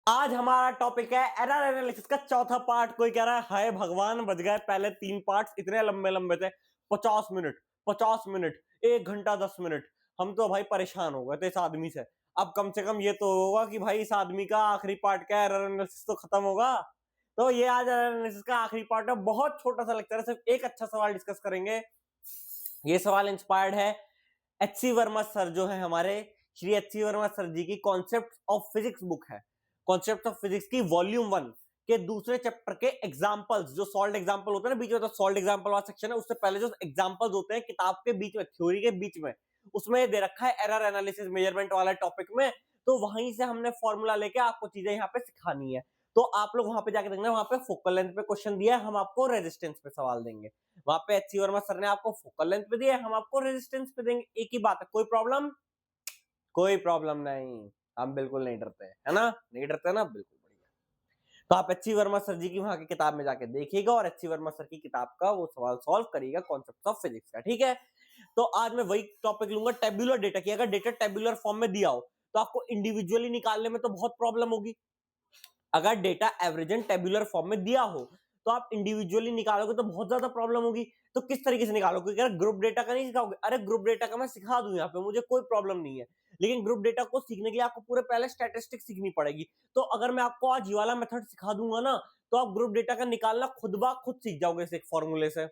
आज हमारा टॉपिक है एरर एनालिसिस का चौथा पार्ट। कोई कह रहा है हाय भगवान बच गए, पहले 3 पार्ट्स इतने लंबे लंबे थे, 50 मिनट 50 मिनट 1 घंटा 10 मिनट। हम तो भाई परेशान हो गए थे इस आदमी से। अब कम से कम ये तो होगा कि भाई इस आदमी का आखिरी पार्ट क्या है, एरर एनालिसिस तो खत्म होगा। तो ये आज एरर एनालिसिस का आखिरी पार्ट है, बहुत छोटा सा लेक्चर है, सिर्फ एक अच्छा सवाल डिस्कस करेंगे। ये सवाल इंस्पायर्ड है एच.सी. वर्मा सर जो है हमारे, श्री एच.सी. वर्मा सर जी की कॉन्सेप्ट ऑफ फिजिक्स बुक है। कॉन्सेप्ट ऑफ फिजिक्स की वॉल्यूम 1 के दूसरे चैप्टर के एग्जांपल्स, जो सॉल्व एग्जांपल होते हैं ना बीच में, तो सॉल्व एग्जांपल वाला सेक्शन है, उससे पहले जो एग्जांपल्स होते हैं किताब के बीच में, थ्योरी के बीच में, उसमें दे रखा है एरर एनालिसिस मेजरमेंट वाला टॉपिक में। तो वहीं से हमने फॉर्मूला लेके आपको चीजें यहाँ पे सिखानी है। तो आप लोग वहां पे जाके देखना, वहां पे फोकल लेंथ पे क्वेश्चन दिया है, हम आपको रेजिस्टेंस पे सवाल देंगे। वहां पे एच.सी. वर्मा सर ने आपको फोकल लेंथ पे दिया है, हम आपको रेजिस्टेंस पे देंगे। एक ही बात है, कोई प्रॉब्लम? कोई प्रॉब्लम नहीं, हम बिल्कुल नहीं डरते, है ना? नहीं डरते ना, बिल्कुल बढ़िया। तो आप एच.सी. वर्मा सर जी की वहां की किताब में जाके देखिएगा और एच.सी. वर्मा सर की किताब का वो सवाल सॉल्व करिएगा कॉन्सेप्ट ऑफ फिजिक्स का, ठीक है? तो आज मैं वही टॉपिक लूंगा, टेबुलर डेटा की। अगर डेटा टेबुलर फॉर्म में दिया हो तो आपको इंडिविजुअली निकालने में तो बहुत प्रॉब्लम होगी। अगर data average and tabular form में दिया हो तो आप इंडिविजुअली निकालोगे तो बहुत ज्यादा प्रॉब्लम होगी। तो किस तरीके से निकालोगे? अगर ग्रुप डेटा का नहीं सिखाओगे, अरे ग्रुप डेटा का मैं सिखा दूं यहाँ पे, मुझे कोई प्रॉब्लम नहीं है। लेकिन ग्रुप डेटा को सीखने के लिए आपको पूरे पहले स्टैटिस्टिक्स सीखनी पड़ेगी। तो अगर मैं आपको आज ये वाला मेथड सिखा दूंगा ना, तो आप ग्रुप डेटा का निकालना खुद ब खुद सीख जाओगे इस एक फॉर्मूले से।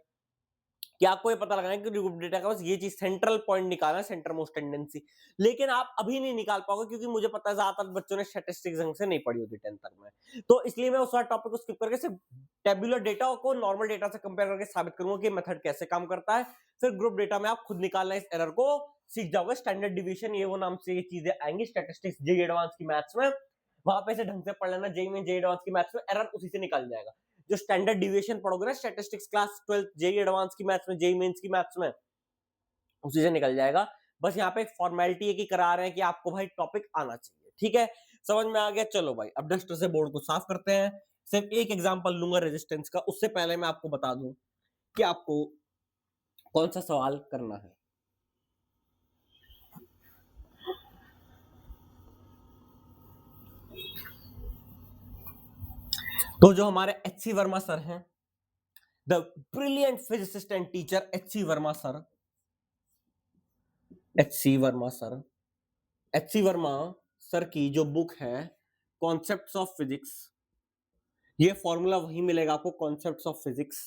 कि आपको ये पता लगाना है कि ग्रुप डेटा का बस ये चीज सेंट्रल पॉइंट निकालना है, सेंटर मोस्ट टेंडेंसी। लेकिन आप अभी नहीं निकाल पाओगे क्योंकि मुझे पता है ज्यादातर बच्चों ने स्टैटिस्टिक्स ढंग से नहीं पढ़ी होती 10th तक में। तो इसलिए मैं उस टॉपिक को स्किप करके सिर्फ टेबुलर डेटा को नॉर्मल डेटा से कंपेयर करके साबित करूंगा कि मेथड कैसे काम करता है। फिर ग्रुप डेटा में आप खुद निकालना इस एरर को सीख जाओगे। स्टैंडर्ड डिविएशन ये वो नाम से ये चीजें आएंगी स्टैटिस्टिक्स जेईई एडवांस की मैथ्स में, वहां पे से ढंग से पढ़ लेना। जेईई में जेईई एडवांस की मैथ्स में एरर उसी से निकल जाएगा। जो स्टैंडर्ड डिविएशन पढ़ोगे ना स्टैटिस्टिक्स क्लास 12 जेईई एडवांस की मैथ्स में, जेईई मेंस की मैथ्स में, उसी से निकल जाएगा। बस यहाँ पे एक फॉर्मेलिटी है कि करा रहे हैं कि आपको भाई टॉपिक आना चाहिए, ठीक है? समझ में आ गया? चलो भाई अब डस्टर से बोर्ड को साफ करते हैं। सिर्फ एक एग्जांपल लूंगा रेजिस्टेंस का, उससे पहले मैं आपको बता दूं कि आपको कौन सा सवाल करना है। तो जो हमारे एच.सी. वर्मा सर हैं, the brilliant physicist and teacher H C. Verma sir, H C. Verma sir, H C. Verma sir की जो बुक है कॉन्सेप्ट्स ऑफ फिजिक्स, ये फॉर्मूला वही मिलेगा आपको, कॉन्सेप्ट्स ऑफ फिजिक्स।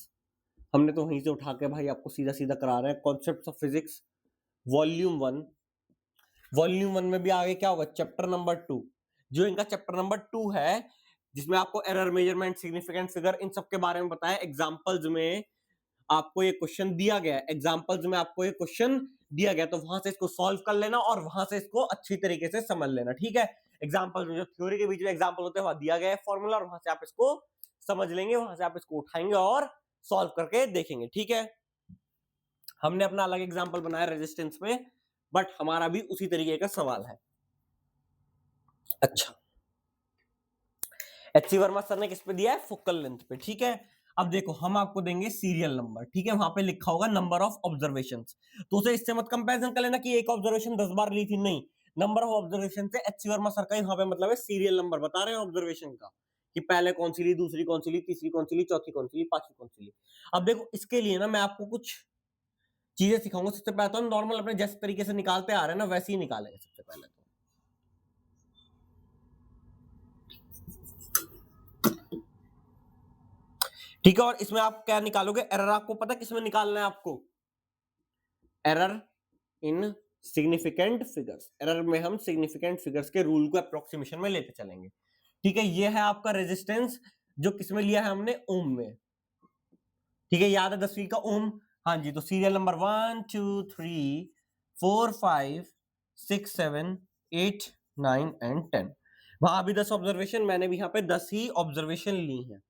हमने तो वहीं से उठा के भाई आपको सीधा सीधा करा रहे हैं। Concepts of physics volume 1, volume 1 में भी आगे क्या होगा? Chapter number 2। जो इनका चैप्टर नंबर 2 है, जिसमें आपको एरर मेजरमेंट, सिग्निफिकेंट फिगर, इन सब के बारे में बताया। एग्जांपल्स में आपको ये क्वेश्चन दिया गया है, एग्जांपल्स में आपको ये क्वेश्चन दिया गया, तो वहां से इसको सॉल्व कर लेना और वहां से इसको अच्छी तरीके से समझ लेना, ठीक है? एग्जांपल में जो थ्योरी के बीच में एग्जांपल होते हैं वहां दिया गया है फॉर्मूला, और वहां से आप इसको समझ लेंगे, वहां से आप इसको उठाएंगे और सॉल्व करके देखेंगे, ठीक है? हमने अपना अलग एग्जांपल बनाया रेजिस्टेंस में, बट हमारा भी उसी तरीके का सवाल है। अच्छा, एच.सी. वर्मा सर ने किस पे दिया है? फोकल लेंथ पे, ठीक है? अब देखो हम आपको देंगे सीरियल नंबर, ठीक है? वहां पे लिखा होगा नंबर ऑफ ऑब्जर्वेशंस। तो उसे इससे मत कंपैरिजन कर लेना कि एक ऑब्जर्वेशन 10 बार ली थी, नहीं। नंबर ऑफ ऑब्जर्वेशन से एच.सी. वर्मा सर का यहाँ पे मतलब है सीरियल नंबर बता रहे हैं ऑब्जर्वेशन का, कि पहले कौन सी ली, दूसरी कौन सी ली, तीसरी कौन सी ली, चौथी कौन सी ली, पांचवी कौन सी ली। अब देखो इसके लिए ना मैं आपको कुछ चीजें सिखाऊंगा। सबसे पहले तो हम नॉर्मल अपने जैसे तरीके से निकालते आ रहे हैं ना, वैसे ही निकालेंगे सबसे पहले तो। ठीक है, और इसमें आप क्या निकालोगे? एरर। आपको पता किसमें निकालना है आपको? Error in significant figures. Error में हम सिग्निफिकेंट फिगर्स के रूल को अप्रोक्सीमेशन में लेते चलेंगे, ठीक है? ये है आपका रेजिस्टेंस, जो किसमें लिया है हमने? ओम में, ठीक है? याद है 10वीं का ओम? हाँ जी। तो सीरियल नंबर 1 2 3 4 5 6 7 8 9 एंड 10। वहां भी 10 ऑब्जर्वेशन, मैंने भी यहाँ पे 10 ही ऑब्जर्वेशन ली है।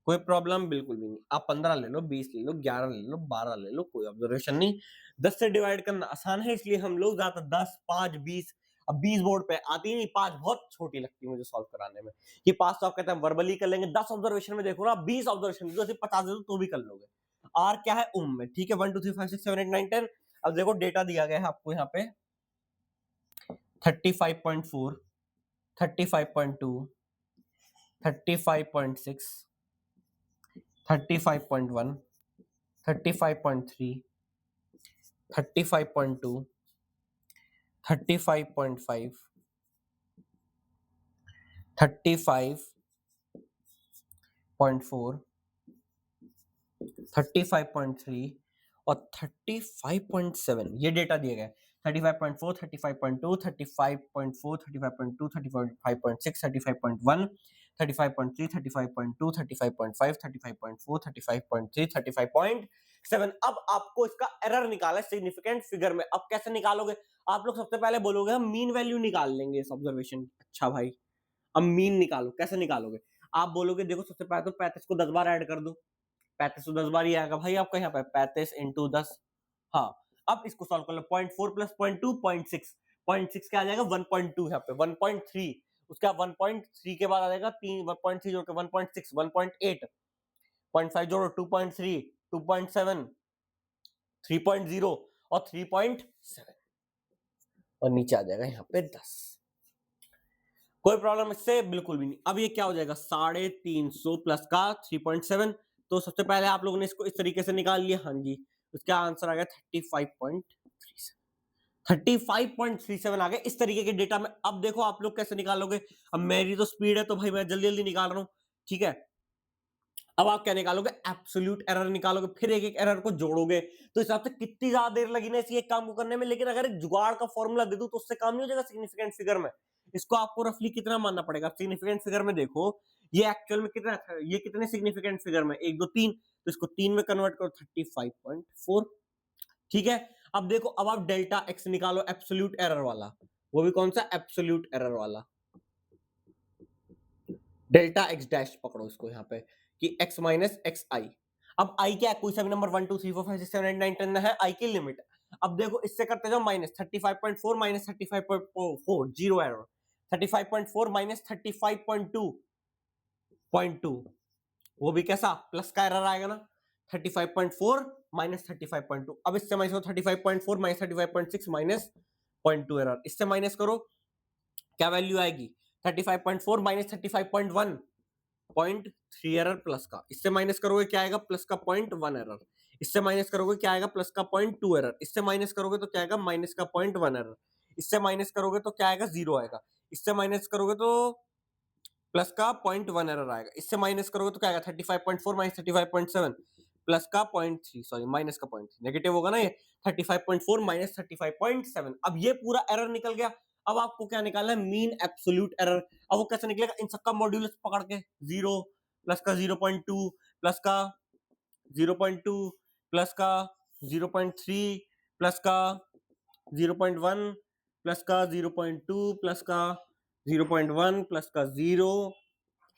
कोई प्रॉब्लम बिल्कुल भी नहीं। आप 15 ले लो, 20 ले लो, 11 ले लो, 12 ले लो, कोई ऑब्जर्वेशन नहीं। 10 से डिवाइड करना आसान है, इसलिए हम लोग ज्यादा 10 5 20, अब 20 बोर्ड पे आती नहीं, 5 बहुत छोटी लगती है मुझे सॉल्व कराने में। ये 5 तो आप कहते हैं वर्बली कर लेंगे। 10 ऑब्जर्वेशन में देखो ना, 20 ऑब्जर्वेशन दो, 50 दे दो तो भी कर लोगे। आर क्या है? ओम में, ठीक है? 1 2 3 5 6 7 8 9 10। अब देखो डेटा दिया गया है आपको यहाँ पे 35.4, 35.2, 35.6, 35.1, 35.3, 35.2, 35.5, 35.4, 35.3 और 35.7 ये डेटा दिए गए। 35.4, 35.2, 35.4, 35.2, 35.6, 35.1, 35.3, 35.2, 35.5, 35.4, 35.3, 35.7। अब आपको इसका एरर निकालना है सिग्निफिकेंट फिगर में। अब कैसे निकालोगे? आप लोग सबसे पहले बोलोगे हम मीन वैल्यू निकाल लेंगे इस ऑब्जर्वेशन। अच्छा भाई, अब मीन निकालो। कैसे निकालोगे? आप बोलोगे देखो सबसे पहले तो 35 को 10 बार ऐड कर दो। 35 तो 10 बार ही आएगा भाई आपका यहाँ पे। 35 इंटू 10। हाँ, अब इसको सॉल्व कर लो। 0.4 प्लस 0.2 0.6। 0.6 क्या आ जाएगा? 1.2 यहाँ पे। 1.3 उसका 1.3 के बाद आ जाएगा 3। 1.3 जोड़ के 1.6 1.8। 0.5 जोड़ो 2.3 2.7 3.0 और 3.7 और नीचे आ जाएगा यहाँ पे 10। कोई प्रॉब्लम इससे? बिल्कुल भी नहीं। अब ये क्या हो जाएगा? 350 प्लस का 3.7। तो सबसे पहले आप लोगों ने इसको इस तरीके से निकाल लिया। हाँ जी, उसका आंसर आ गया 35.37। 35.37 आ गया इस तरीके के डेटा में। अब देखो आप लोग कैसे निकालोगे। अब मेरी तो स्पीड है तो भाई मैं जल्दी जल्दी निकाल रहा हूं, ठीक है। अब आप क्या निकालोगे? एब्सोल्यूट एरर निकालोगे। फिर एक एक एरर को जोड़ोगे। तो इस हिसाब से कितनी ज्यादा देर लगी ना इसी एक काम को करने में। लेकिन अगर एक जुगाड़ का फॉर्मूला दे दूं तो उससे काम नहीं हो जाएगा सिग्निफिकेंट फिगर में। इसको आपको रफली कितना मानना पड़ेगा? सिग्निफिकेंट फिगर में देखो ये एक्चुअल में कितना था, ये कितने सिग्निफिकेंट फिगर में 1 2 3, तो इसको 3 में कन्वर्ट करो 35.4, ठीक है। अब देखो, अब आप डेल्टा एक्स निकालो एब्सोल्यूट एरर वाला। वो भी कौन सा? एब्सोल्यूट एरर वाला। डेल्टा एक्स डैश पकड़ो इसको यहाँ पे कि x माइनस एक्स आई। अब आई क्या है? कोई सा भी नंबर 1 2 3 4 5 6 7 8 9 10 है, आई की लिमिट। अब देखो इससे करते जाओ minus 35.4 minus 35.4 zero error. 35.4 minus 35.2 वो भी कैसा? प्लस का एरर आएगा ना। 35.4 माइनस 35.2। अब इससे माइनस करो 35.4 माइनस 35.6 माइनस 0.2 एरर। इससे माइनस करो क्या वैल्यू आएगी? 35.4 माइनस 35.1 0.3 एरर प्लस का। इससे माइनस करोगे क्या आएगा? प्लस का 0.1 एरर। इससे माइनस करोगे क्या आएगा? प्लस का 0.2 एरर। इससे माइनस करोगे तो क्या आएगा? माइनस का 0.1 एरर। इससे माइनस करोगे तो क्या आएगा? 0 आएगा। इससे माइनस करोगे तो प्लस का 0.1 एरर आएगा। इससे माइनस करोगे तो क्या आएगा? 35.4 माइनस 35.7 प्लस का 0.3, सॉरी माइनस का 0.3, नेगेटिव होगा ना ये। 35.4 माइनस 35.7। अब ये पूरा एरर निकल गया। अब आपको क्या निकालना है? Mean absolute error. अब वो कैसे निकलेगा? इन सबका मॉड्यूलस पकड़ के 0 प्लस का 0.2 प्लस का 0.2 प्लस का 0.3 प्लस का 0.1 प्लस का 0.2 प्लस का 0.1 प्लस का 0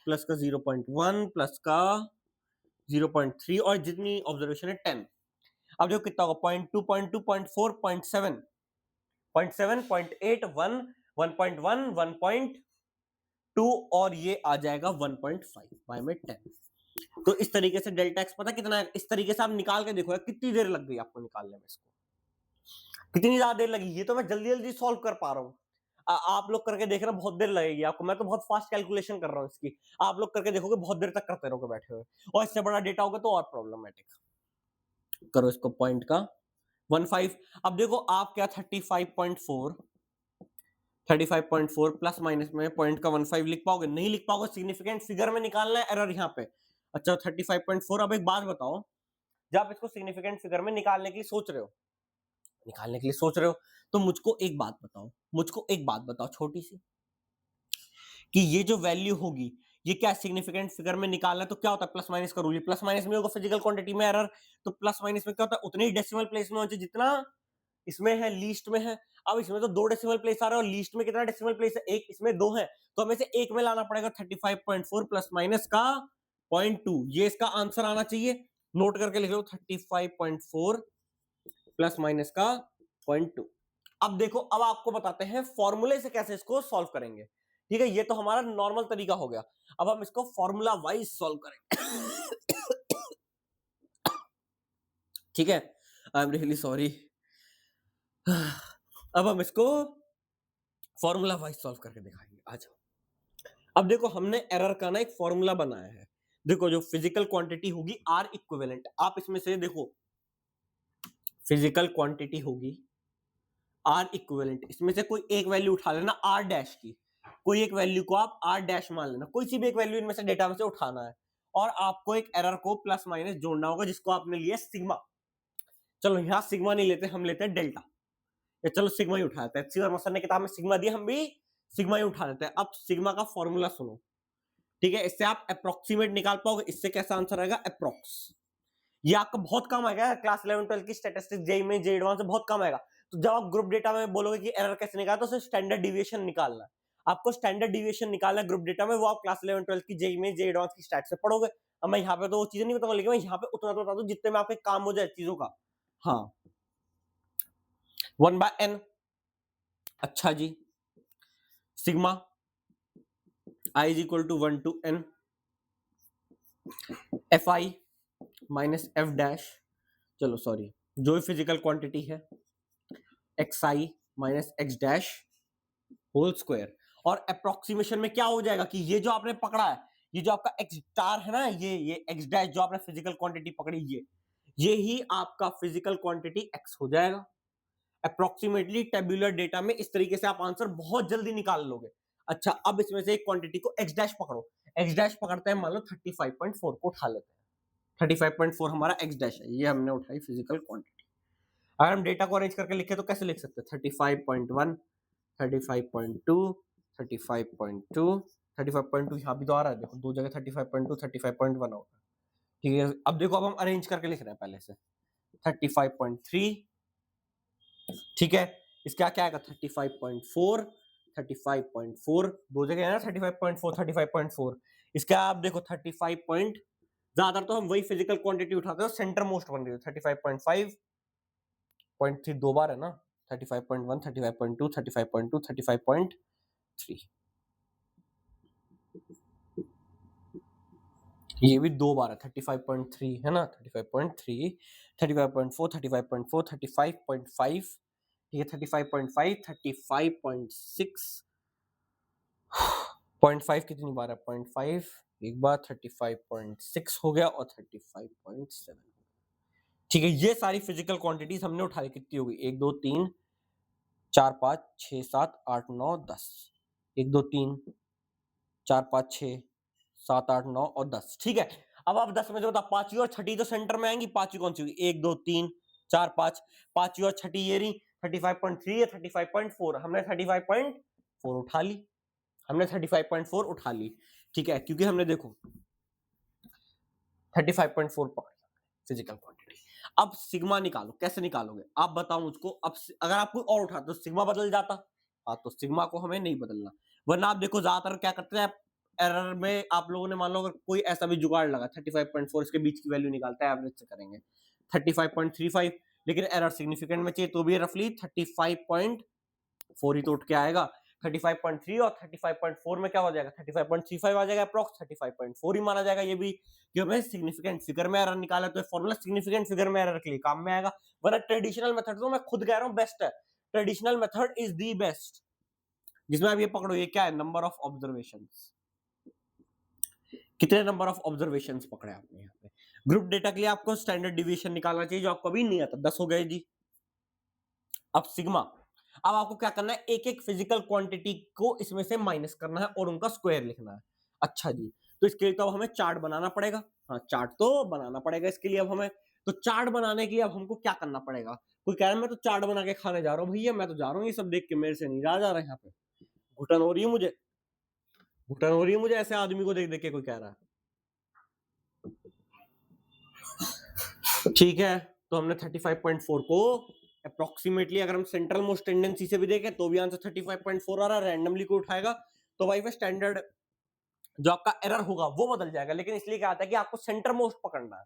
प्लस का 0.1 प्लस का 0.3 और जितनी ऑब्जर्वेशन है 10। अब देखो कितना होगा? 0.2 0.2 0.4 0.7 0.7 0.8 1 1.1 1.2 और ये आ जाएगा 1.5 बाय में 10। तो इस तरीके से डेल्टा एक्स पता कितना है? इस तरीके से आप निकाल के देखो कितनी देर लग गई आपको निकालने में इसको। कितनी ज्यादा देर लगी? ये तो मैं जल्दी जल्दी सॉल्व कर पा रहा हूँ। आप लोग करके देख रहे बहुत देर लगेगी आपको। मैं तो बहुत फास्ट कैलकुलेशन कर रहा हूँ इसकी। आप लोग करके देखोगे बहुत देर तक करते रहोगे बैठे हुए। और इससे बड़ा डेटा होगा तो और प्रॉब्लमेटिक। करो इसको पॉइंट का 15। अब देखो आप क्या 35.4 प्लस माइनस में पॉइंट का 15 लिख पाओगे? नहीं लिख पाओगे। सिग्निफिकेंट फिगर में निकालना है एरर यहाँ पे। अच्छा 35.4। अब एक बात बताओ, जब आप इसको सिग्निफिकेंट फिगर में निकालने की सोच रहे हो, तो मुझको एक बात बताओ छोटी सी, कि ये जो वैल्यू होगी ये क्या सिग्निफिकेंट फिगर में निकालना है तो क्या होता है? प्लस माइनस का रूल। प्लस माइनस में होगा फिजिकल क्वांटिटी में एरर। तो प्लस माइनस में क्या होता है? उतने ही डेसिमल प्लेस में होना चाहिए जितना इसमें है, लीस्ट में है। अब इसमें तो 2 डेसिमल प्लेस आ रहा है और लीस्ट में कितना डेसिमल प्लेस है? 1। इसमें 2 है तो हमें से एक में लाना पड़ेगा। 35.4 प्लस माइनस का 0.2, ये इसका आंसर आना चाहिए। नोट करके लिख लो 35.4 प्लस माइनस का 0.2। अब देखो, अब आपको बताते हैं फॉर्मूले से कैसे इसको सॉल्व करेंगे। ठीक है, ये तो हमारा नॉर्मल तरीका हो गया। अब हम इसको फॉर्मूला वाइज सॉल्व करेंगे। ठीक है, आई एम रियली सॉरी। अब हम इसको फॉर्मूला वाइज सॉल्व करके दिखाएंगे। आ जाओ। अब देखो हमने एरर का ना एक फॉर्मूला बनाया है। देखो जो फिजिकल क्वांटिटी होगी आर इक्विवेलेंट, आप इसमें से देखो फिजिकल क्वांटिटी होगी आर इक्विवेलेंट, इसमें से कोई एक वैल्यू उठा लेना आर डैश की, कोई एक वैल्यू को आप आर डैश मान लेना, कोई सी भी एक वैल्यू इनमें से डेटा में से उठाना है और आपको एक एरर को प्लस माइनस जोड़ना होगा जिसको आपने लिया सिग्मा। चलो यहां सिग्मा नहीं लेते, हम लेते हैं डेल्टा। ये चलो सिग्मा ही उठा लेते हैं, सीवर मसर ने किताब में सिग्मा दिया, हम भी सिग्मा ही उठा लेते हैं। अब सिग्मा का फॉर्मूला सुनो, ठीक है, इससे आप अप्रोक्सीमेट निकाल पाओगे। इससे कैसा आंसर आएगा, अप्रोक्स। ये आपका बहुत काम आएगा क्लास 11 12 की स्टैटिस्टिक्स जेई में, जे एडवांस में बहुत काम आएगा। तो जब आप ग्रुप डेटा में बोलोगे कि एरर कैसे निकालना, तो सिर्फ स्टैंडर्ड डिविएशन निकालना है। आपको स्टैंडर्ड डिविएशन निकालना है ग्रुप डेटा में, वो आप क्लास 11 12 की जेई में, जे एडवांस की स्टैट से पढ़ोगे। अब मैं यहाँ पे तो वो चीजें नहीं बताऊंगा, लेकिन मैं यहाँ पे उतना तो बता दूं जितने में आपके काम हो जाए चीजों का। हाँ, 1/n। अच्छा जी, sigma i is equal to 1 to n fi minus F dash, चलो सॉरी, जो भी फिजिकल क्वांटिटी है xi minus x dash whole square. और अप्रोक्सीमेशन में क्या हो जाएगा कि ये जो आपने पकड़ा है, ये जो आपका एक्स स्टार है ना, ये एक्स डैश जो आपने फिजिकल क्वांटिटी पकड़ी, ये ही आपका फिजिकल क्वांटिटी एक्स हो जाएगा। अप्रोक्सीमेटली टेबुलर डेटा में इस तरीके से आप आंसर बहुत जल्दी निकाल लोगे। अच्छा, अब इसमें से एक क्वांटिटी को एक्स डैश पकड़ो, एक्स डैश पकड़ते हैं, मान लो 35.4 को उठा लेते हैं। 35.4 हमारा एक्स डैश है, ये हमने उठाई फिजिकल क्वांटिटी। अगर हम डेटा को अरेंज करके लिखे तो कैसे लिख सकते हैं, 35.1, 35.2, 35.2, 35.2 यहाँ भी तो आ रहा है, देखो दो जगह 35.2, 35.1 होगा। ठीक है, अब देखो, अब हम अरेंज करके लिख रहे हैं पहले से 35.3, ठीक है, इसका क्या आएगा 35.4, 35.4 दो जगह है ना, 35.4, 35.4। इसका आप देखो 35 पॉइंट, ज्यादातर तो हम वही फिजिकल क्वांटिटी उठाते हैं, सेंटर मोस्ट बन रही है 35.5, 0.3 दो बार है ना, 35.1, 35.2, 35.2, 35.3, ये भी दो बार है, 35.3 है ना, 35.3, 35.4, 35.4, 35.5, ठीक है, 35.5, 35.6, 0.5 कितनी बार है, 0.5 एक बार, 35.6 हो गया और 35.7। ठीक है, ये सारी फिजिकल क्वांटिटीज हमने उठाई, कितनी होगी, 1 2 3 4 5 6 7 8 9 10, 1 2 3 4 5 6 7 8 9 और 10। ठीक है, अब आप 10 में जो बता, पांचवी और छठी तो सेंटर में आएंगी, पांचवी कौन सी होगी, 1 2 3 4 5, पांचवी और छठी ये रही, 35.3 या 35.4, हमने 35.4 उठा ली, हमने 35.4 उठा ली। ठीक है, क्योंकि हमने देखो 35.4 पकड़ फिजिकल क्वांटिटी। अब सिग्मा निकालो, कैसे निकालोगे आप बताओ मुझको। अब अगर आप कोई और उठाते तो सिग्मा बदल जाता, हाँ, तो सिग्मा को हमें नहीं बदलना, वरना आप देखो ज्यादातर क्या करते हैं, एरर में आप लोगों ने मान लो अगर कोई ऐसा भी जुगाड़ लगा 35.4 इसके बीच की वैल्यू निकालता है, एवरेज से करेंगे 35.35, लेकिन एरर सिग्निफिकेंट में चाहिए तो भी रफली 35.4 ही तो उठ के आएगा। 35.3 और 35.4 में क्या हो जाएगा, 35.35 आ जाएगा अप्रॉक्स, 35.4 ही माना जाएगा ये भी, कि हमें सिग्निफिकेंट फिगर में एरर निकाला, तो फॉर्मूला सिग्निफिकेंट फिगर में एरर के लिए काम में आएगा। वरना ट्रेडिशनल मेथड तो मैं खुद कह रहा हूं बेस्ट है, traditional method is the best, जिसमें आप ये पकड़ो, ये क्या है, नंबर ऑफ ऑब्जर्वेशंस, कितने नंबर ऑफ ऑब्जर्वेशंस पकड़े आपने यहाँ पे। ग्रुप डेटा के लिए आपको स्टैंडर्ड डिविएशन निकालना चाहिए, जो आपको अभी नहीं आता, 10 हो गए जी। अब सिग्मा, अब आपको क्या करना है, एक एक फिजिकल क्वांटिटी को इसमें से माइनस करना है और उनका स्क्वायर लिखना है। अच्छा जी, तो इसके लिए तो अब हमें चार्ट बनाना पड़ेगा, हाँ चार्ट तो बनाना पड़ेगा इसके लिए। अब हमें तो चार्ट बनाने के लिए अब हमको क्या करना पड़ेगा, कोई कह रहा है मैं तो चार्ट बना के खाने जा रहा हूँ, भैया मैं तो जा रहा हूँ ये सब देख के, मेरे से नहीं जा रहा है, यहाँ पे घुटन हो रही है मुझे, घुटन हो रही है मुझे ऐसे आदमी को देख देख के, कोई कह रहा है। ठीक है, तो हमने 35.4 को अप्रोक्सीमेटली अगर हम सेंट्रल मोस्ट टेंडेंसी से भी देखें तो भी आंसर 35.4 आ रहा है, रैंडमली को उठाएगा तो भाई वो स्टैंडर्ड जो आपका एरर होगा वो बदल जाएगा। लेकिन इसलिए क्या आता है कि आपको सेंटर मोस्ट पकड़ना है,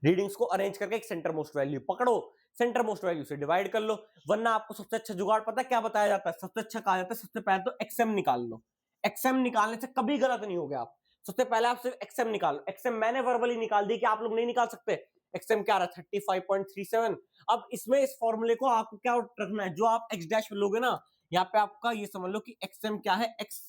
रीडिंग्स को अरेंज करके एक सेंटर मोस्ट वैल्यू पकड़ो, सेंटर मोस्ट वैल्यू से डिवाइड कर लो। वरना आपको सबसे अच्छा जुगाड़ पता है क्या बताया जाता है, सबसे अच्छा कहा जाता है सबसे पहले तो एक्सएम निकाल लो। एक्सएम निकालने से कभी गलत नहीं हो गया आप, सबसे पहले आप सिर्फ एक्सएम निकालो। एक्सएम मैंने वर्बली निकाल दी कि आप लोग नहीं निकाल सकते। एक्सएम क्या रहा, 35.37। अब इसमें इस फॉर्मूले को आपको क्या रखना है, जो आप एक्स डैश लोगे ना, यहाँ पे आपका ये समझ लो कि एक्सएम क्या है, एक्स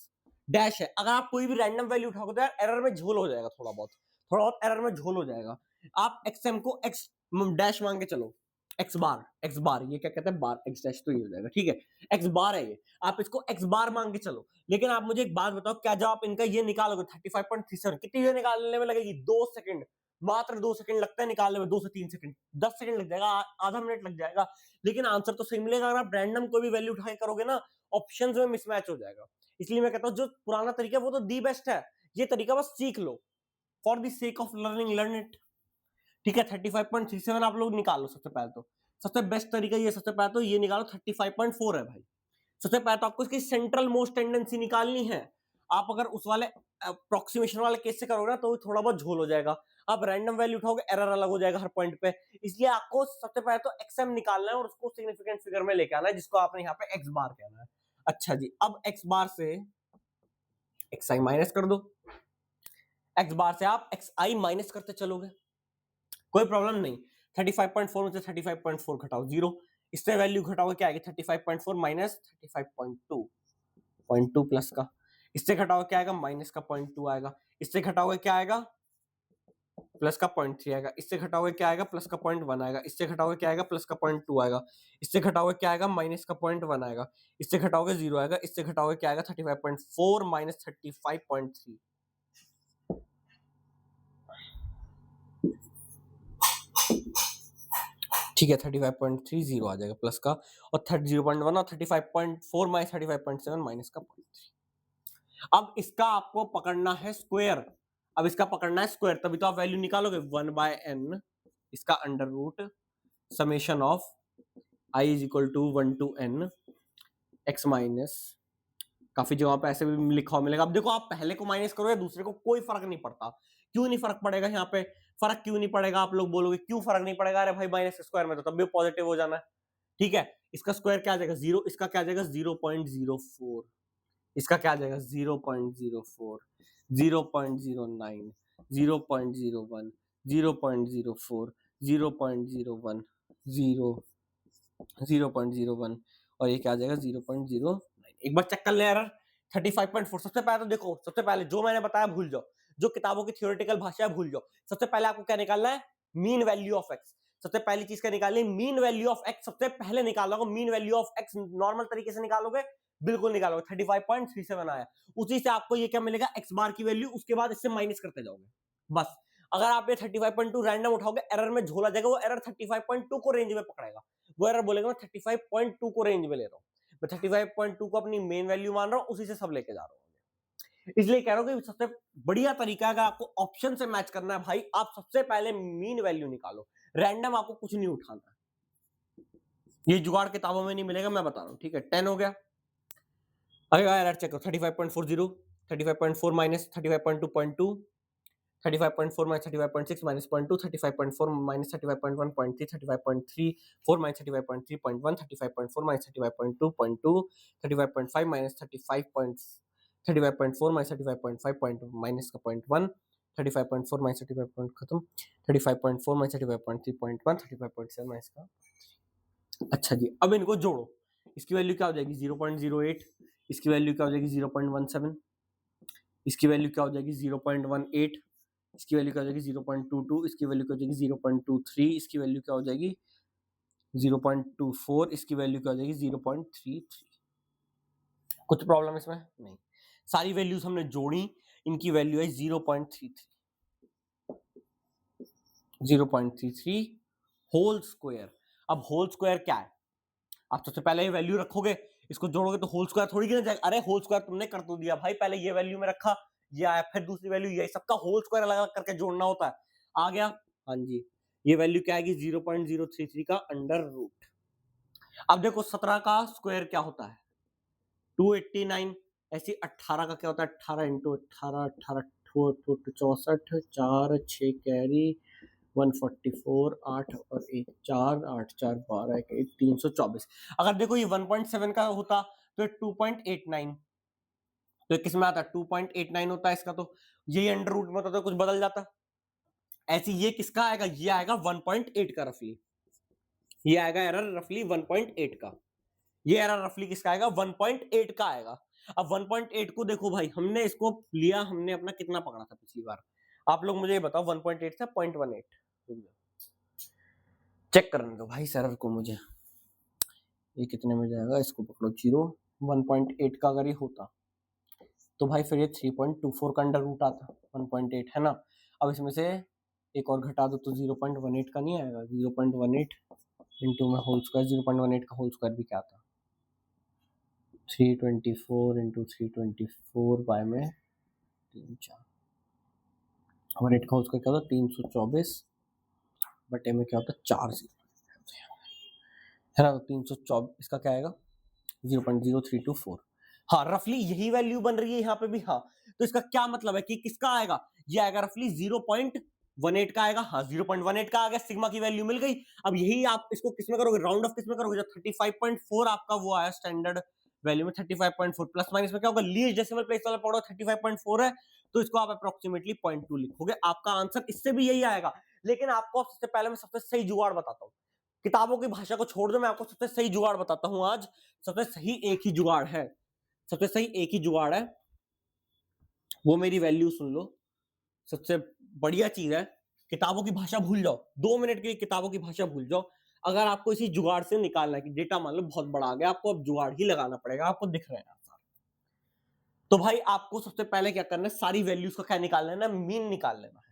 डैश है। अगर आप कोई भी रैंडम वैल्यू उठाओगे तो यार एरर में झोल हो जाएगा, थोड़ा बहुत एरर में झोल हो जाएगा। आप एक्सएम को एक्स डैश मान के चलो, एक्स बार ये क्या कहते हैं बार, एक्स डैश तो ये हो जाएगा, ठीक है एक्स बार है ये, आप इसको एक्स बार मान के चलो। लेकिन आप मुझे एक बात बताओ, क्या जब आप इनका ये निकालोगे 35.37, कितनी देर निकालने में लगेगी? 2 सेकंड, मात्र 2 सेकंड लगता है निकालने में, 2 से 3 सेकंड, 10 सेकंड लग जाएगा, आधा मिनट लग जाएगा, लेकिन आंसर तो सही मिलेगा। अगर आप रैंडम कोई भी वैल्यू उठा के करोगे ना, ऑप्शंस में मिसमैच हो जाएगा। इसलिए मैं कहता हूं जो पुराना तरीका है वो तो दी बेस्ट है, ये तरीका बस सीख लो, for the sake of learning learn it, ठीक है। 35.37 आप लोग निकालो। सबसे पहले तो सबसे बेस्ट तरीका ये, सबसे पहले तो ये निकालो 35.4 है भाई। सबसे पहले तो आपको इसकी सेंट्रल मोस्ट टेंडेंसी निकालनी है। आप अगर उस वाले अप्रोक्सीमेशन वाले केस से करोगे ना तो थोड़ा बहुत झोल हो जाएगा। आप रैंडम वैल्यू उठाओगे एरर अलग हो जाएगा हर पॉइंट पे। इसलिए आपको सबसे पहले तो एक्सएम निकालना है और उसको सिग्निफिकेंट फिगर में लेके आना है, जिसको आपने यहाँ पे एक्स बार कहना है। अच्छा जी, अब एक्स बार से एक्स आई माइनस कर दो। एक्स बार से आप एक्स आई माइनस करते चलोगे, कोई प्रॉब्लम नहीं। 35.4 में से 35.4 घटाओ 0, इससे वैल्यू घटाओगे क्या आएगी? 35.4 माइनस 35.2 प्लस का, इससे घटाओगे क्या आएगा? माइनस का 0.2 आएगा, इससे घटाओगे क्या आएगा? प्लस का 0.3 आएगा, इससे घटाओगे क्या आएगा? प्लस का 0.1 आएगा, इससे घटाओगे क्या आएगा? प्लस का 0.2 आएगा, इससे घटाओगे क्या आएगा? माइनस का 0.1 आएगा, इससे घटाओगे 0 आएगा, इससे घटाओगे क्या आएगा? 35.4 माइनस 35.3, ठीक है 35.3 0 आ जाएगा प्लस का, और 0.1 और 35.4 माइनस 35.7 माइनस का 0.3। अब इसका आपको पकड़ना है स्क्वायर, अब इसका पकड़ना है स्क्वायर, तभी तो आप वैल्यू निकालोगे 1/n इसका under root summation of i is equal to 1 to n x minus, काफी जगह पे ऐसे भी लिखा हुआ मिलेगा। अब देखो आप पहले को माइनस करो या दूसरे को, कोई फर्क नहीं पड़ता। क्यों नहीं फर्क पड़ेगा? यहाँ पे फर्क क्यों नहीं पड़ेगा? आप लोग बोलोगे क्यों फर्क नहीं पड़ेगा? अरे भाई माइनस स्क्वायर में तो तब भी पॉजिटिव हो जाना है, ठीक है। इसका स्क्वायर क्या आ जाएगा? 0, इसका क्या आ जाएगा? 0.04, इसका क्या आ जाएगा? 0.04, 0.09, 0.01, 0.04, 0.01, 0.01, और ये क्या आ जाएगा? 0.09। एक बार चेक कर ले यार। 35.4 सबसे पहले तो देखो, सबसे पहले जो मैंने बताया भूल जाओ, जो किताबों की थियोरेटिकल भाषा है भूल जाओ। सबसे पहले आपको क्या निकालना है? Mean value of x. सबसे पहली चीज क्या निकालनी है? मीन वैल्यू ऑफ एक्स सबसे पहले निकालोगे। Mean value of x normal तरीके से निकालोगे, बिल्कुल निकालोगे। 35.37 आया, उसी से आपको ये क्या मिलेगा? एक्स बार की वैल्यू, उसके बाद इससे माइनस करते जाओगे बस। अगर आप ये 35.2 रैंडम उठाओगे एरर में झोला जाएगा, वो एरर 35.2 को रेंज में पकड़ेगा, वो एरर बोलेगा मैं 35.2 को रेंज में ले रहा हूँ, मैं 35.2 को अपनी मेन वैल्यू मान रहा हूँ, उसी से सब लेके जा रहा हूँ। इसलिए कह रहा हूँ कि सबसे बढ़िया तरीका अगर आपको ऑप्शन से मैच करना है भाई, आप सबसे पहले मीन वैल्यू निकालो, रैंडम आपको कुछ नहीं उठाना। ये जुगाड़ किताबों में नहीं मिलेगा, मैं बता रहा हूँ, ठीक है। 10 हो गया। अगर एरर चेक करो 35.40, 35.4 minus 35.2.2, 35.4 minus 35.6 minus 0.2, 35.4 minus 35.1.3, 35.3 minus 35.3.1, 35.4 minus 35.2.2, 35.5 minus 35.4 minus 35.5 minus का 0.1, 35.4 minus 35 खत्म, 35.4 minus 35.3.1, 35.7 minus का। अच्छा जी, अब इनको जोड़ो, इसकी वैल्यू क्या हो जाएगी? 0.08, इसकी वैल्यू क्या हो जाएगी? 0.17, इसकी वैल्यू क्या हो जाएगी? 0.18, इसकी वैल्यू क्या हो जाएगी? 0.22, इसकी वैल्यू क्या हो जाएगी? 0.23, इसकी वैल्यू क्या हो जाएगी? 0.24, इसकी वैल्यू क्या हो जाएगी? 0.33। कुछ प्रॉब्लम इसमें नहीं, सारी वैल्यूज हमने जोड़ी, इनकी वैल्यू है 0.33, 0.33 होल स्क्वायर। अब होल स्क्वायर क्या है? आप सबसे पहले ये वैल्यू रखोगे, इसको जोड़ोगे तो होल स्क्वायर थोड़ी गिना जाएगा। अरे होल स्क्वायर तुमने कर तो दिया भाई, पहले ये वैल्यू में रखा, ये आया, फिर दूसरी वैल्यू ये, सबका होल स्क्वायर अलग अलग करके जोड़ना होता है। आ गया? हाँ जी, ये वैल्यू क्या आएगी? 0.033 का अंडर रूट। अब देखो 17 का स्क्वायर क्या होता है? 289। ऐसी 18 का क्या होता है? 18 इंटू 18, 18 64, 4 6 कैरी 144, 8 और 1 4, 8 4 12 1 324। अगर देखो ये 1.7 का होता तो 2.89, तो किस में आता? 2.89 होता है इसका, तो यही अंडर रूट में होता तो कुछ बदल जाता। ऐसे ये किसका आएगा? ये आएगा 1.8 का रफली, ये आएगा एरर रफली 1.8 का, ये एरर रफली किसका आएगा? 1.8 का आएगा। अब 1.8 को देखो भाई, हमने इसको लिया, हमने अपना कितना पकड़ा था पिछली बार, आप लोग मुझे ये बताओ 1.8 से 0.18 चेक करने दो भाई सर को मुझे, ये कितने में जाएगा, इसको पकड़ो 0, 1.8 का अगर ये होता तो भाई फिर ये 3.24 का अंडर रूट आता, 1.8 है ना। अब इसमें से एक और घटा दो तो 0.18 का नहीं आएगा, 0.18 इंटू में होल स्क्वायर, 0.18 का होल स्क्वायर भी क्या आता, 324 इंटू 324 बाय में 3 4, 18 का होल स्क्वायर क्या होता, 324 बटे में क्या होता है 4 है ना, तो 324 इसका क्या आएगा 0.0324। हाँ रफली यही वैल्यू बन रही है यहाँ पे भी। हाँ तो इसका क्या मतलब है कि किसका आएगा, ये आएगा रफली 0.18 का आएगा। हाँ 0.18 का आ गया, सिग्मा की वैल्यू मिल गई। अब यही आप इसको किसमें करोगे, राउंड ऑफ किसमें करोगे, जब 35.4 आपका वो आया स्टैंडर्ड वैल्यू में, 35.4 प्लस माइनस में क्या होगा, लीस्ट डेसिमल प्लेस वाला पढ़ो 35.4 है तो इसको आप अप्रोक्सीमेटली 0.2 लिखोगे, आपका आंसर इससे भी यही आएगा। लेकिन आपको सबसे पहले मैं सबसे सही जुगाड़ बताता हूँ, किताबों की भाषा को छोड़ दो, मैं आपको सबसे सही जुगाड़ बताता हूं आज। सबसे सही एक ही जुगाड़ है, सबसे सही एक ही जुगाड़ है, वो मेरी वैल्यू सुन लो। सबसे बढ़िया चीज है, किताबों की भाषा भूल जाओ, 2 मिनट के लिए किताबों की भाषा भूल जाओ। अगर आपको इसी जुगाड़ से निकालना है कि डेटा मान लो बहुत बड़ा आ गया, आपको अब जुगाड़ ही लगाना पड़ेगा, आपको दिख रहे हैं आंसर। तो भाई आपको सबसे पहले क्या करना है, सारी वैल्यूज का क्या निकाल लेना है, मीन निकाल लेना है।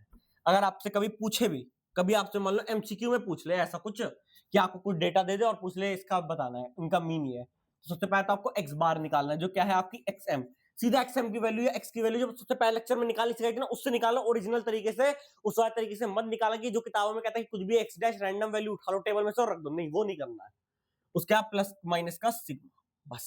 अगर आपसे कभी पूछे भी, कभी आपसे मान लो एमसीक्यू में पूछ ले ऐसा कुछ कि आपको कुछ डेटा दे दे और पूछ ले इसका बताना है, उनका मीन ये है, तो सबसे पहले तो आपको एक्स बार निकालना है, जो क्या है आपकी एक्सएम, सीधा एक्सएम की वैल्यू या एक्स की वैल्यू जो सबसे पहले लेक्चर में निकाली सिखाई थी ना, उससे निकालो ओरिजिनल तरीके से। उस वाले तरीके से मत निकाला कि जो किताबों में कहता है कि कुछ भी एक्स डैश रैंडम वैल्यू उठा लो टेबल में से और रख दो, नहीं वो नहीं करना है। उसके आप प्लस माइनस का सिग्मा, बस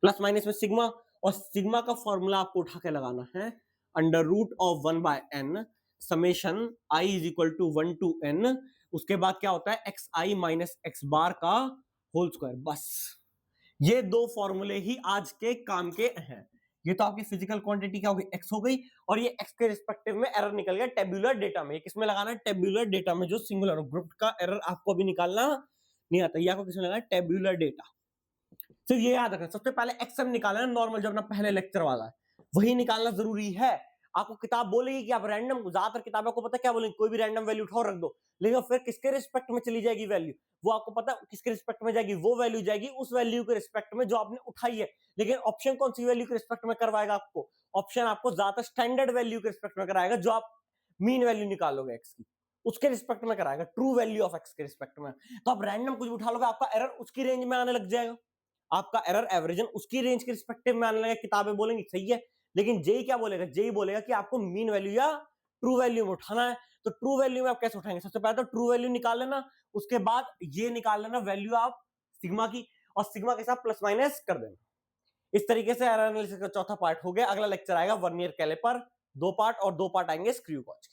प्लस माइनस में सिग्मा, और सिग्मा का फॉर्मूला आपको उठा के लगाना है under root of 1/n summation i is equal to 1 to n, उसके बाद क्या होता है x i minus x bar का होल स्क्वायर। बस ये दो फॉर्मूले ही आज के काम के हैं। ये तो आपकी फिजिकल क्वांटिटी क्या होगी, एक्स हो गई, और ये एक्स के रिस्पेक्टिव में एरर निकल गया टेबुलर डेटा में। किसमें लगाना है, टेबुलर डेटा में, जो सिंगुलर ग्रुप का एरर आपको अभी निकालना नहीं आता, ये आपको किसमें लगाना है, टेबुलर डेटा। तो ये याद रखना, सबसे पहले एक्सएम निकालना है, नॉर्मल जो अपना पहले लेक्चर वाला है वही निकालना जरूरी है। आपको किताब बोलेगी कि आप रैंडम, ज्यादातर किताबों को पता क्या बोलेंगे, कोई भी रैंडम वैल्यू उठाओ रख दो, लेकिन फिर किसके रिस्पेक्ट में चली जाएगी वैल्यू, वो आपको पता किसके रिस्पेक्ट में जाएगी, वो वैल्यू जाएगी उस वैल्यू के रिस्पेक्ट में जो आपने उठाई है। लेकिन ऑप्शन कौन सी वैल्यू के रिस्पेक्ट में करवाएगा आपको, ऑप्शन आपको ज्यादातर स्टैंडर्ड वैल्यू के रिस्पेक्ट में कराएगा, जो आप मीन वैल्यू निकालोगे एक्स की उसके रिस्पेक्ट में कराएगा, ट्रू वैल्यू ऑफ एक्स के रिस्पेक्ट में। तो आप रैंडम कुछ उठा लोगे, आपका एरर उसकी रेंज में आने लग जाएगा, आपका एरर एवरेजन उसकी रेंज के रिस्पेक्टिव में आने लगा। किताबें बोलेंगी सही है, लेकिन जेई क्या बोलेगा, जेई बोलेगा कि आपको मीन वैल्यू या ट्रू वैल्यू में उठाना है। तो ट्रू वैल्यू में आप कैसे उठाएंगे, सबसे पहले तो ट्रू वैल्यू निकाल लेना, उसके बाद ये निकाल लेना वैल्यू आप सिग्मा की, और सिग्मा के साथ प्लस माइनस कर देना। इस तरीके से एरर एनालिसिस का चौथा पार्ट हो गया। अगला लेक्चर आएगा वर्नियर कैलिपर, 2 पार्ट, और 2 पार्ट आएंगे स्क्रू गॉज के।